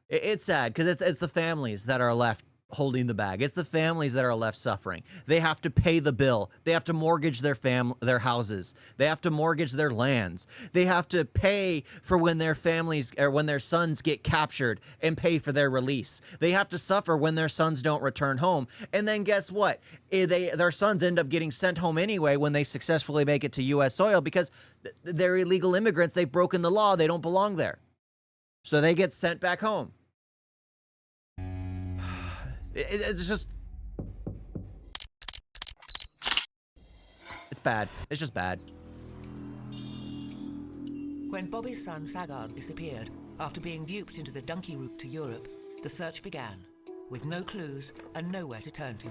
It's sad because it's the families that are left holding the bag. It's the families that are left suffering. They have to pay the bill. They have to mortgage their houses. They have to mortgage their lands. They have to pay for when their families or when their sons get captured and pay for their release. They have to suffer when their sons don't return home. And then guess what? Their sons end up getting sent home anyway when they successfully make it to U.S. soil because they're illegal immigrants. They've broken the law. They don't belong there. So they get sent back home. It's just... It's bad. It's just bad. When Bobby's son Sagar disappeared after being duped into the Dunki route to Europe, the search began, with no clues and nowhere to turn to.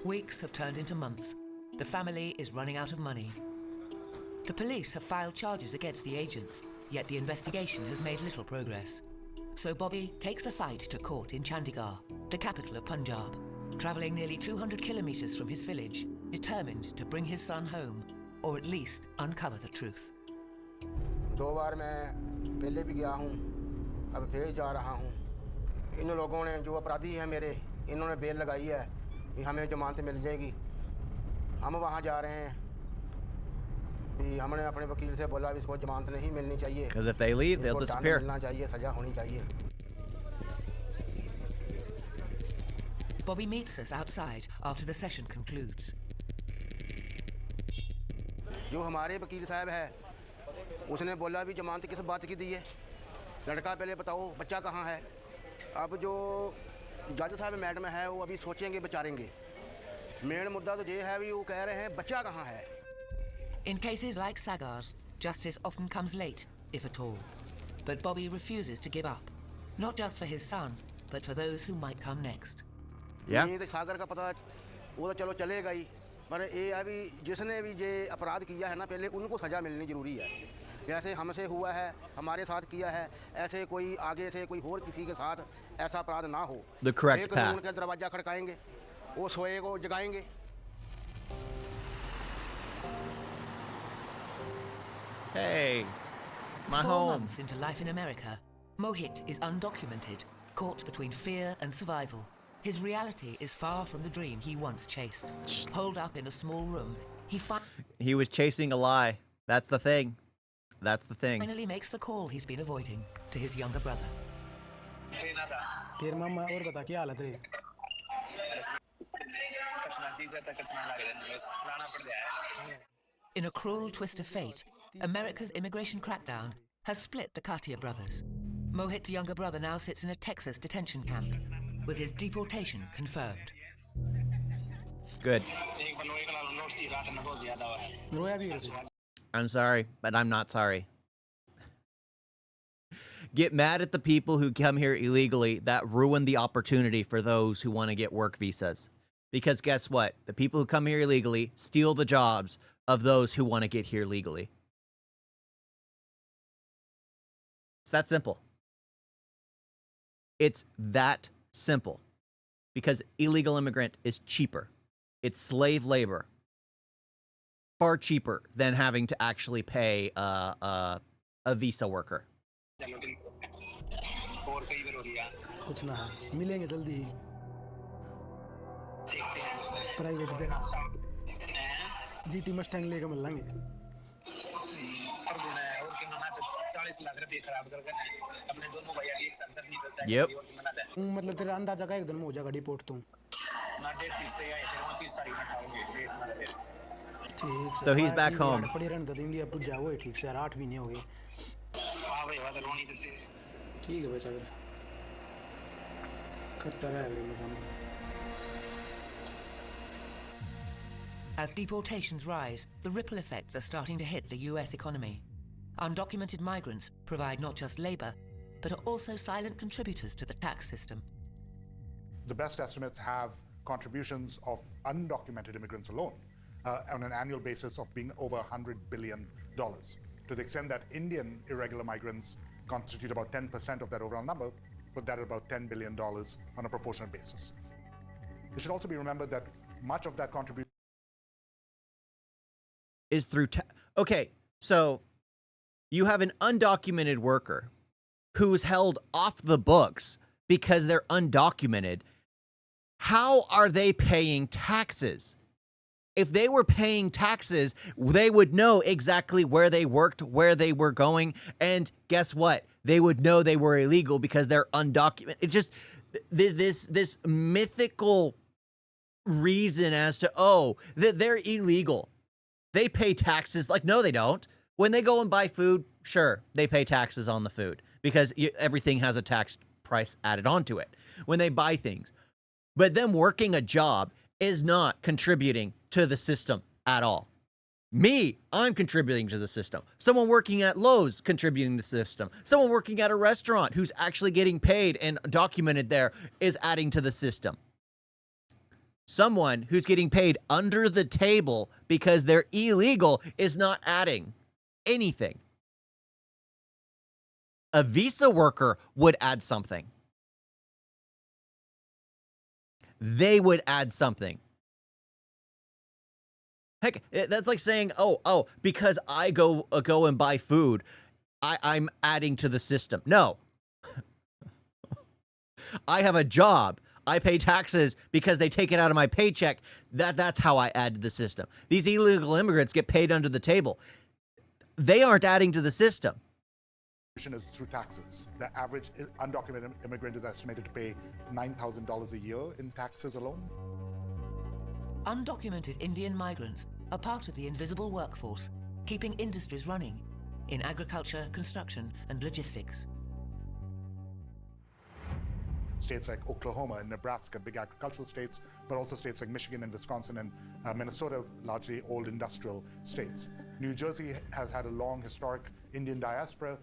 Weeks have turned into months. The family is running out of money. The police have filed charges against the agents, yet the investigation has made little progress. So Bobby takes the fight to court in Chandigarh, the capital of Punjab, travelling nearly 200 kilometres from his village, determined to bring his son home, or at least uncover the truth. 2 बार मैं पहले भी गया हूँ, अब फिर जा रहा हूँ। इन लोगों ने जो अपराधी हैं मेरे, इन्होंने बेल लगाई है कि हमें जमानत मिल जाएगी। हम वहाँ जा रहे हैं। हमने अपने वकील से बोला इसको जमानत नहीं मिलनी चाहिए। Because if they leave, they'll disappear. मिलना चाहिए, सजा होनी चाहिए। Bobby meets us outside after the session concludes. जो हमारे वकील साहब है, उसने बोला भी जमानत किस बात की दी है? लड़का पहले बताओ बच्चा कहाँ है? अब जो जज साहब मैडम है वो अभी सोचेंगे विचारेंगे। मेन मुद्दा तो ये है भी वो कह रहे हैं बच्चा कहाँ है? In cases like Sagar's, justice often comes late, if at all. But Bobby refuses to give up, not just for his son, but for those who might come next. Yeah. ये तो सागर का पता वो तो चलो चलेगा ही, पर ये अभी जिसने भी ये अपराध किया है ना पहले उनको सजा मिलनी जरूरी है। जैसे हमसे हुआ है, हमारे साथ किया है, ऐसे कोई आगे से कोई और किसी के साथ ऐसा अपराध ना हो। The correct path. उनके दरवाजा खड़काएंगे, वो सोए को जगाएंगे। Hey, my 4 home. months into life in America, Mohit is undocumented, caught between fear and survival. His reality is far from the dream he once chased. Holed up in a small room, He was chasing a lie. That's the thing. That's the thing. finally makes the call he's been avoiding to his younger brother. फिर मामा और बता क्या हालत रही? In a cruel twist of fate, America's immigration crackdown has split the Katia brothers. Mohit's younger brother now sits in a Texas detention camp, with his deportation confirmed. Good. रोया भी है तू? I'm sorry, but I'm not sorry. Get mad at the people who come here illegally that ruin the opportunity for those who want to get work visas. Because guess what? The people who come here illegally steal the jobs of those who want to get here legally. It's that simple. It's that simple. Because illegal immigrant is cheaper. It's slave labor. Far cheaper than having to actually pay a visa worker. कुछ ना मिलेंगे जल्दी ही private पे GT Mustang लेकर मिल लेंगे Yep. मतलब तेरा अंदाजा का एक दिन में हो जाएगा डिपोर्ट तू ठीक So he's back home. पड़ी रहने तो इंडिया पूछ जाओ ठीक से 8 महीने हो गए ठीक है भाई सागर करता रहेगा काम As deportations rise, the ripple effects are starting to hit the US economy. Undocumented migrants provide not just labor, but are also silent contributors to the tax system. The best estimates have contributions of undocumented immigrants alone on an annual basis of being over $100 billion, to the extent that Indian irregular migrants constitute about 10% of that overall number, put that at about $10 billion on a proportionate basis. It should also be remembered that much of that contribution Is through okay, so you have an undocumented worker who's held off the books because they're undocumented, how are they paying taxes? If they were paying taxes, they would know exactly where they worked, where they were going, and guess what? They would know they were illegal because they're undocumented. It just this mythical reason as to, oh, that they're illegal. They pay taxes. Like, no, they don't. When they go and buy food, sure, they pay taxes on the food because everything has a tax price added onto it when they buy things. But them working a job is not contributing to the system at all. Me, I'm contributing to the system. Someone working at Lowe's contributing to the system. Someone working at a restaurant who's actually getting paid and documented there is adding to the system. Someone who's getting paid under the table because they're illegal is not adding anything. A visa worker would add something. They would add something. Heck, that's like saying, oh, because I go and buy food, I'm adding to the system. No. I have a job. I pay taxes because they take it out of my paycheck. That's how I add to the system. These illegal immigrants get paid under the table. They aren't adding to the system. Is through taxes. The average undocumented immigrant is estimated to pay $9,000 a year in taxes alone. Undocumented Indian migrants are part of the invisible workforce, keeping industries running in agriculture, construction, and logistics. States like Oklahoma and Nebraska, big agricultural states, but also states like Michigan and Wisconsin and Minnesota, largely old industrial states. New Jersey has had a long historic Indian diaspora,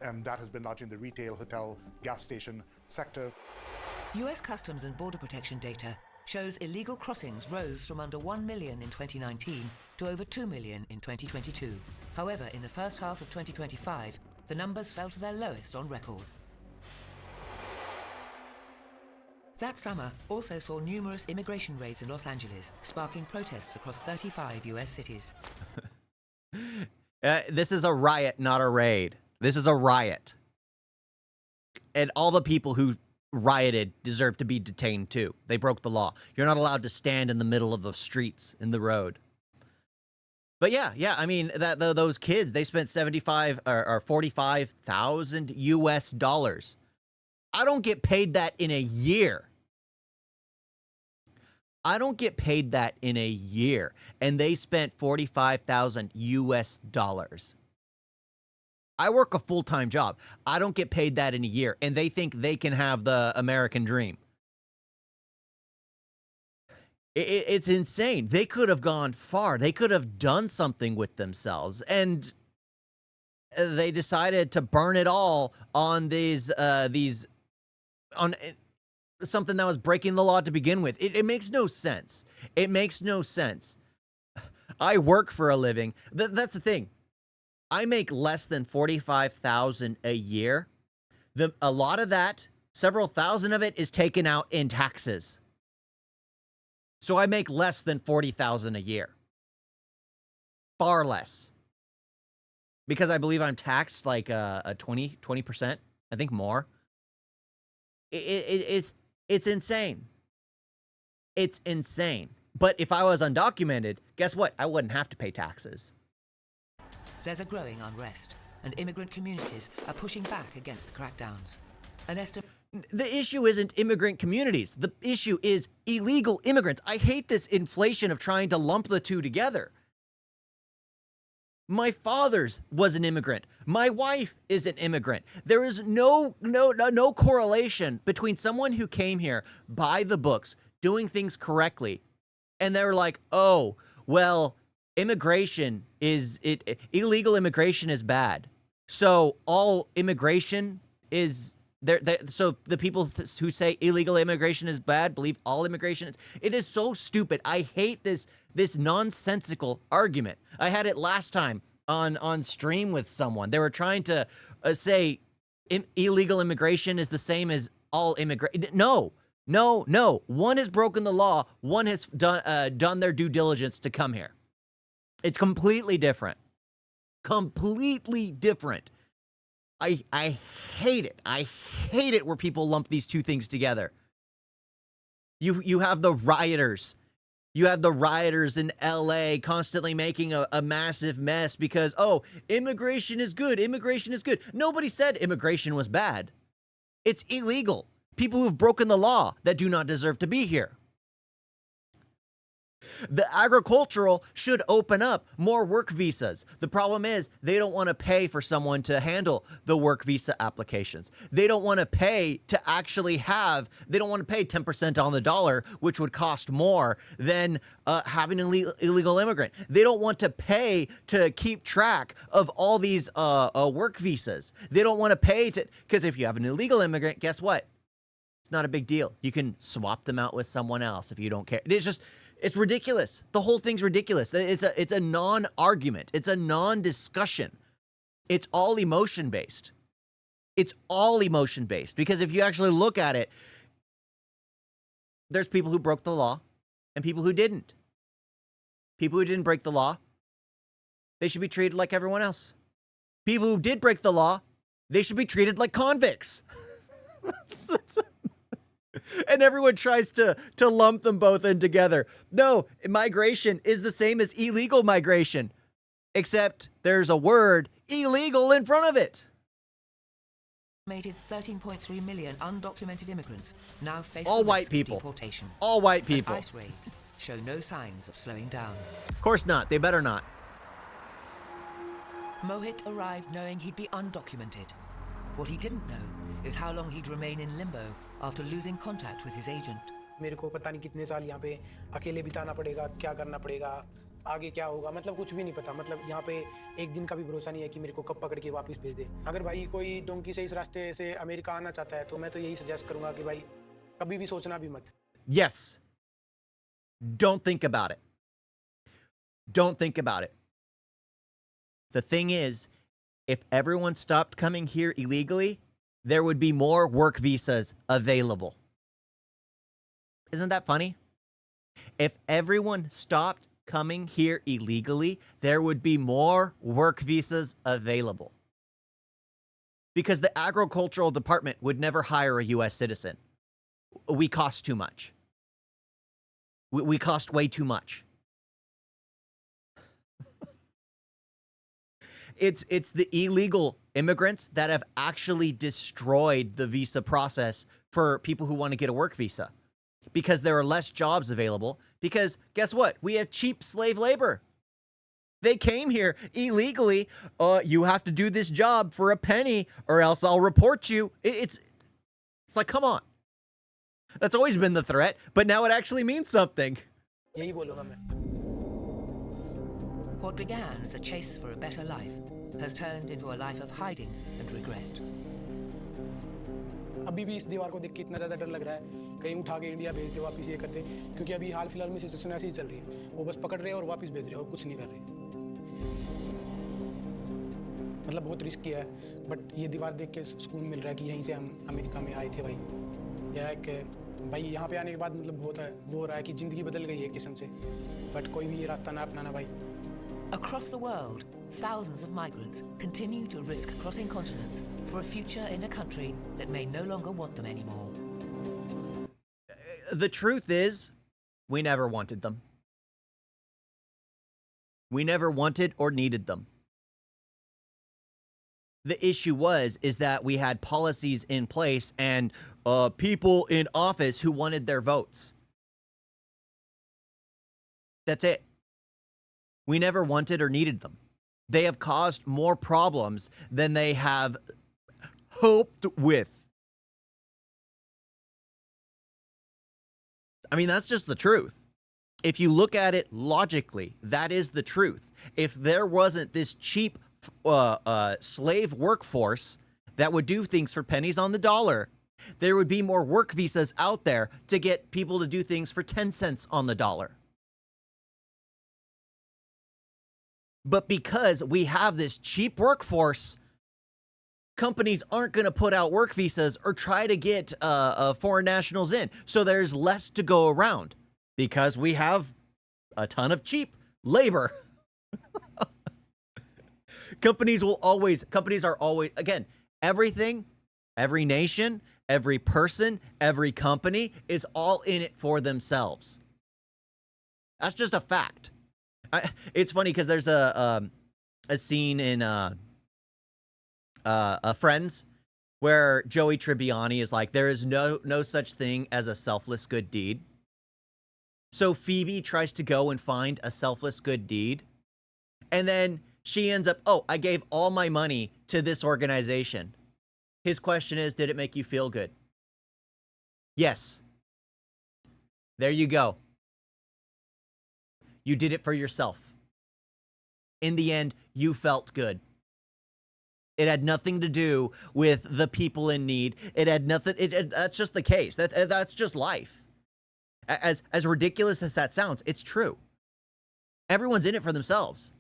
and that has been largely in the retail, hotel, gas station sector. US Customs and Border Protection data shows illegal crossings rose from under 1 million in 2019 to over 2 million in 2022. However, in the first half of 2025, the numbers fell to their lowest on record. That summer also saw numerous immigration raids in Los Angeles, sparking protests across 35 US cities. This is a riot, not a raid. This is a riot. And all the people who rioted deserve to be detained too. They broke the law. You're not allowed to stand in the middle of the streets in the road. But yeah, I mean, those kids, they spent 75 or 45,000 US dollars. I don't get paid that in a year. I don't get paid that in a year. And they spent 45,000 US dollars. I work a full-time job. I don't get paid that in a year. And they think they can have the American dream. It's insane. They could have gone far. They could have done something with themselves. And they decided to burn it all on on something that was breaking the law to begin with. It makes no sense. It makes no sense. I work for a living. That's the thing. I make less than 45,000 a year. A lot of that, several thousand of it, is taken out in taxes. So I make less than 40,000 a year. Far less. Because I believe I'm taxed like a 20%, I think more. It's insane. It's insane. But if I was undocumented, guess what? I wouldn't have to pay taxes. There's a growing unrest, and immigrant communities are pushing back against the crackdowns. The issue isn't immigrant communities. The issue is illegal immigrants. I hate this inflation of trying to lump the two together. My father's was an immigrant. My wife is an immigrant. There is no correlation between someone who came here by the books, doing things correctly, and they're like, oh, well, illegal immigration is bad. So all immigration is so the people who say illegal immigration is bad believe all immigration is. It is so stupid. I hate this nonsensical argument. I had it last time on stream with someone. They were trying to say illegal immigration is the same as all immigration. No. One has broken the law. One has done their due diligence to come here. It's completely different. Completely different. I hate it. I hate it where people lump these two things together. You have the rioters. You have the rioters in LA constantly making a massive mess because, oh, immigration is good. Immigration is good. Nobody said immigration was bad. It's illegal. People who've broken the law that do not deserve to be here. The agricultural should open up more work visas. The problem is they don't want to pay for someone to handle the work visa applications. They don't want to pay to actually have, they don't want to pay 10% on the dollar, which would cost more than having an illegal immigrant. They don't want to pay to keep track of all these work visas. They don't want to pay to, because if you have an illegal immigrant, guess what? It's not a big deal. You can swap them out with someone else if you don't care. It's ridiculous. The whole thing's ridiculous. It's a non-argument. It's a non-discussion. It's all emotion-based. It's all emotion-based because if you actually look at it, there's people who broke the law and people who didn't. People who didn't break the law, they should be treated like everyone else. People who did break the law, they should be treated like convicts. And everyone tries to lump them both in together. No, migration is the same as illegal migration, except there's a word illegal in front of it. 13.3 million undocumented immigrants now face all the white risk of people. deportation. All white And people. ICE raids show no signs of slowing down. Of course not. They better not. Mohit arrived knowing he'd be undocumented. What he didn't know is how long he'd remain in limbo after losing contact with his agent. मेरे को पता नहीं कितने साल यहाँ पे अकेले बिताना पड़ेगा, क्या करना पड़ेगा, आगे क्या होगा, मतलब कुछ भी नहीं पता। मतलब यहाँ पे एक दिन का भी भरोसा नहीं है कि मेरे को कब पकड़ के वापस भेज दे। अगर भाई कोई डोंकी से इस रास्ते से अमेरिका आना चाहता है तो मैं तो यही सजेस्ट करूंगा कि भाई कभी भी सोचना भी मत। Yes. Don't think about it. Don't think about it. The thing is, if everyone stopped coming here illegally, there would be more work visas available. Isn't that funny? If everyone stopped coming here illegally, there would be more work visas available. Because the agricultural department would never hire a U.S. citizen. We cost too much. We cost way too much. It's the illegal immigrants that have actually destroyed the visa process for people who want to get a work visa because there are less jobs available. Because guess what? We have cheap slave labor. They came here illegally. You have to do this job for a penny or else I'll report you. It's like, come on. That's always been the threat, but now it actually means something. यही बोलूँगा मैं। What began as a chase for a better life has turned into a life of hiding and regret. अभी भी इस दीवार को देख के इतना ज़्यादा डर लग रहा है कहीं उठा के इंडिया भेज दे वापस ये करते क्योंकि अभी हाल फिलहाल में सिचुएशन ऐसी ही चल रही है वो बस पकड़ रहे हैं और वापस भेज रहे हैं और कुछ नहीं कर रहे मतलब बहुत रिस्की है बट ये दीवार देख के सुकून मिल रहा है कि यहीं से हम अमेरिका में आए थे भाई यह है कि भाई यहाँ पे आने के बाद मतलब बहुत है वो हो रहा है कि ज़िंदगी बदल गई है किस्म से बट कोई भी ये रास्ता ना अपनाना भाई। Across the world, thousands of migrants continue to risk crossing continents for a future in a country that may no longer want them anymore. The truth is, we never wanted them. We never wanted or needed them. The issue is that we had policies in place and people in office who wanted their votes. That's it. We never wanted or needed them. They have caused more problems than they have hoped with. I mean, that's just the truth. If you look at it logically, that is the truth. If there wasn't this cheap slave workforce that would do things for pennies on the dollar, there would be more work visas out there to get people to do things for 10 cents on the dollar. But because we have this cheap workforce, companies aren't going to put out work visas or try to get foreign nationals in. So there's less to go around because we have a ton of cheap labor. Companies are always, again, Everything, every nation, every person, every company is all in it for themselves. That's just a fact. It's funny because there's a scene in Friends where Joey Tribbiani is like, there is no such thing as a selfless good deed. So Phoebe tries to go and find a selfless good deed, and then she ends up, oh, I gave all my money to this organization. His question is, did it make you feel good? Yes. There you go. You did it for yourself. In the end, you felt good. It had nothing to do with the people in need. It had nothing. That's just the case. That's just life. As ridiculous as that sounds, it's true. Everyone's in it for themselves.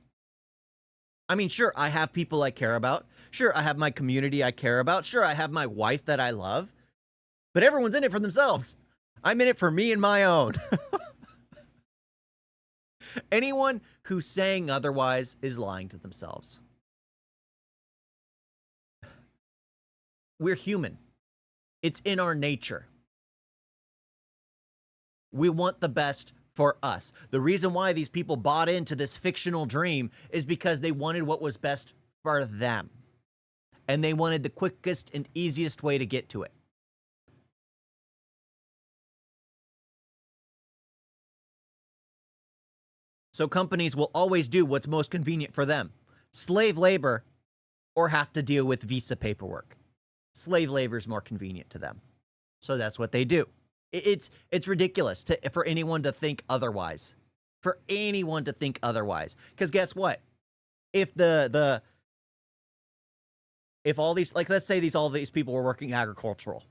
I mean, sure, I have people I care about. Sure, I have my community I care about. Sure, I have my wife that I love. But everyone's in it for themselves. I'm in it for me and my own. Anyone who's saying otherwise is lying to themselves. We're human. It's in our nature. We want the best for us. The reason why these people bought into this fictional dream is because they wanted what was best for them. And they wanted the quickest and easiest way to get to it. So companies will always do what's most convenient for them. Slave labor or have to deal with visa paperwork. Slave labor is more convenient to them. So that's what they do. It's ridiculous for anyone to think otherwise. For anyone to think otherwise. Because guess what? If if all these, like, let's say all these people were working agricultural.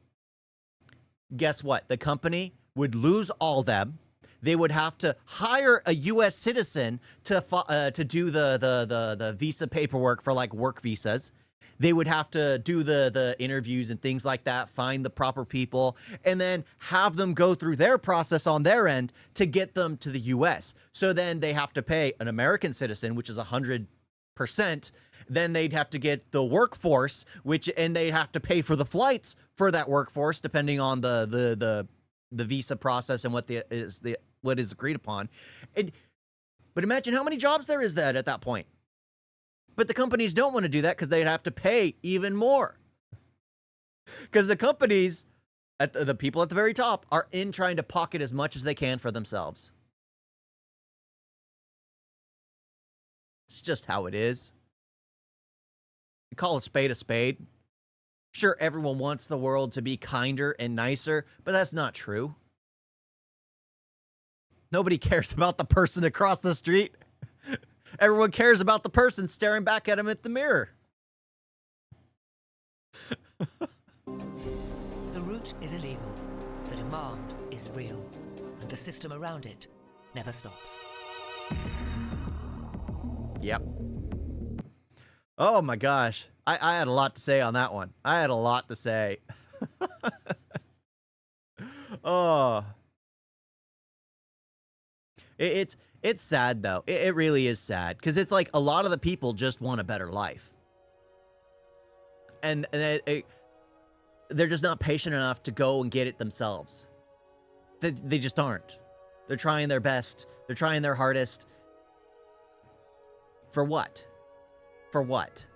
Guess what? The company would lose all them. They would have to hire a U.S. citizen to do the visa paperwork for like work visas. They would have to do the interviews and things like that, find the proper people, and then have them go through their process on their end to get them to the U.S. So then they have to pay an American citizen, which is 100%. Then they'd have to get the workforce, and they'd have to pay for the flights for that workforce, depending on the visa process and what is agreed upon. But imagine how many jobs there is at that point. But the companies don't want to do that because they'd have to pay even more. Because the companies, the people at the very top, are in trying to pocket as much as they can for themselves. It's just how it is. You call a spade a spade. Sure, everyone wants the world to be kinder and nicer, but that's not true. Nobody cares about the person across the street. Everyone cares about the person staring back at him at the mirror. The route is illegal, the demand is real, and the system around it never stops. Yep. Oh my gosh. I had a lot to say on that one. I had a lot to say. Oh. It's sad, though. It really is sad. Because it's like a lot of the people just want a better life. And they're just not patient enough to go and get it themselves. They just aren't. They're trying their best. They're trying their hardest. For what? For what?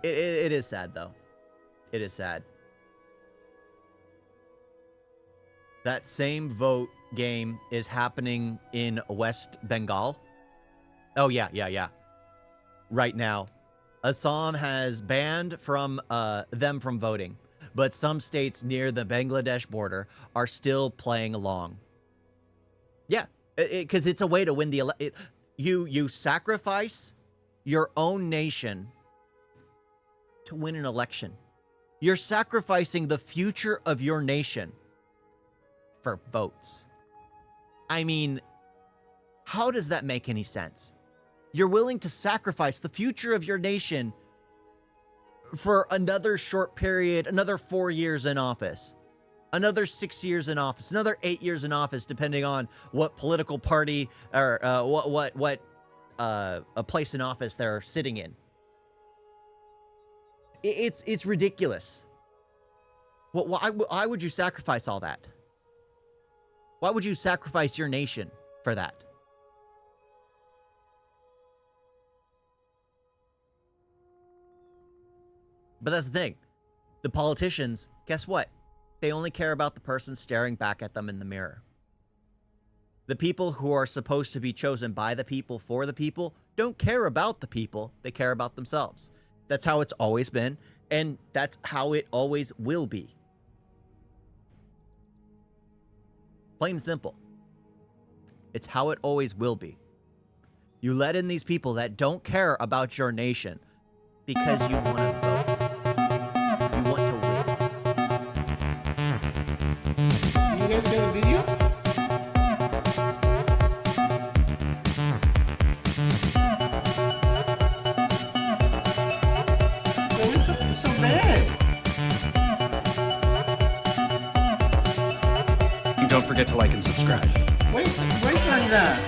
It is sad, though. It is sad. That same vote game is happening in West Bengal. Oh, yeah. Right now. Assam has banned them from voting, but some states near the Bangladesh border are still playing along. Yeah, because it's a way to win the election. You sacrifice your own nation to win an election. You're sacrificing the future of your nation for votes. I mean, how does that make any sense? You're willing to sacrifice the future of your nation for another short period, another 4 years in office, another 6 years in office, another 8 years in office, depending on what political party or what a place in office they're sitting in. It's ridiculous. Why would you sacrifice all that? Why would you sacrifice your nation for that? But that's the thing. The politicians, guess what? They only care about the person staring back at them in the mirror. The people who are supposed to be chosen by the people for the people don't care about the people. They care about themselves. That's how it's always been, and that's how it always will be. Plain and simple. It's how it always will be. You let in these people that don't care about your nation because you want to vote. You want to win. You guys got a video? Why is it so bad? And don't forget to like and subscribe. Why is it like that?